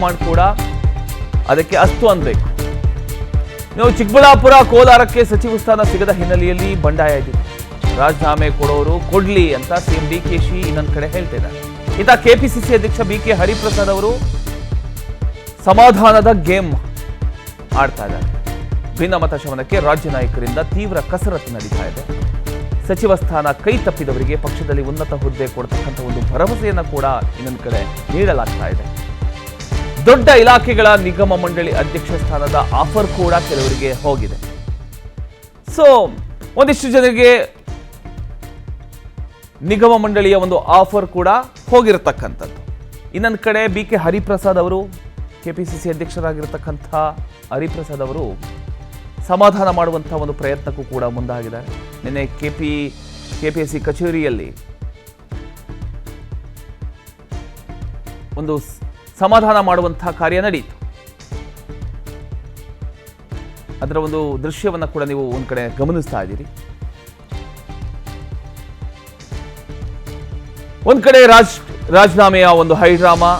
ಕೂಡ ಅದಕ್ಕೆ ಅಸ್ತು ಅನ್ಬೇಕು. ನೀವು ಚಿಕ್ಕಬಳ್ಳಾಪುರ ಕೋಲಾರಕ್ಕೆ ಸಚಿವ ಸ್ಥಾನ ಸಿಗದ ಹಿನ್ನೆಲೆಯಲ್ಲಿ ಬಂಡಾಯ ಇದ್ದಿದೆ. ರಾಜೀನಾಮೆ ಕೊಡೋರು ಕೊಡ್ಲಿ ಅಂತ ಸಿಎಂ ಡಿಕೆಶಿ ಇನ್ನೊಂದು ಕಡೆ ಹೇಳ್ತಿದ್ದಾರೆ. ಇತ್ತ ಕೆಪಿಸಿಸಿ ಅಧ್ಯಕ್ಷ ಬಿಕೆ ಹರಿಪ್ರಸಾದ್ ಅವರು ಸಮಾಧಾನದ ಗೇಮ್ ಆಡ್ತಾ ಇದ್ದಾರೆ. ಭಿನ್ನಮತ ಶಮನಕ್ಕೆ ರಾಜ್ಯ ನಾಯಕರಿಂದ ತೀವ್ರ ಕಸರತ್ತು ನಡೀತಾ ಇದೆ. ಸಚಿವ ಸ್ಥಾನ ಕೈ ತಪ್ಪಿದವರಿಗೆ ಪಕ್ಷದಲ್ಲಿ ಉನ್ನತ ಹುದ್ದೆ ಕೊಡತಕ್ಕಂಥ ಒಂದು ಭರವಸೆಯನ್ನು ಕೂಡ ಇನ್ನೊಂದು ಕಡೆ ನೀಡಲಾಗ್ತಾ ಇದೆ. ದೊಡ್ಡ ಇಲಾಖೆಗಳ ನಿಗಮ ಮಂಡಳಿ ಅಧ್ಯಕ್ಷ ಸ್ಥಾನದ ಆಫರ್ ಕೂಡ ಕೆಲವರಿಗೆ ಹೋಗಿದೆ. ಸೊ ಒಂದಿಷ್ಟು ಜನರಿಗೆ ನಿಗಮ ಮಂಡಳಿಯ ಒಂದು ಆಫರ್ ಕೂಡ ಹೋಗಿರತಕ್ಕಂಥದ್ದು. ಇನ್ನೊಂದು ಕಡೆ ಬಿಕೆ ಹರಿಪ್ರಸಾದ್ ಅವರು, ಕೆಪಿಸಿಸಿ ಅಧ್ಯಕ್ಷರಾಗಿರತಕ್ಕಂಥ ಹರಿಪ್ರಸಾದ್ ಅವರು ಸಮಾಧಾನ ಮಾಡುವಂತಹ ಒಂದು ಪ್ರಯತ್ನಕ್ಕೂ ಕೂಡ ಮುಂದಾಗಿದ್ದಾರೆ. ನಿನ್ನೆ ಕೆಪಿಎಸ್ಸಿ ಕಚೇರಿಯಲ್ಲಿ ಒಂದು ಸಮಾಧಾನ ಮಾಡುವಂತಹ ಕಾರ್ಯ ನಡೆಯಿತು. ಅದರ ಒಂದು ದೃಶ್ಯವನ್ನು ಕೂಡ ನೀವು ಒಂದ್ ಕಡೆ ಗಮನಿಸ್ತಾ ಇದ್ದೀರಿ. ಒಂದ್ ಕಡೆ ರಾಜೀನಾಮೆಯ ಒಂದು ಹೈಡ್ರಾಮಾ,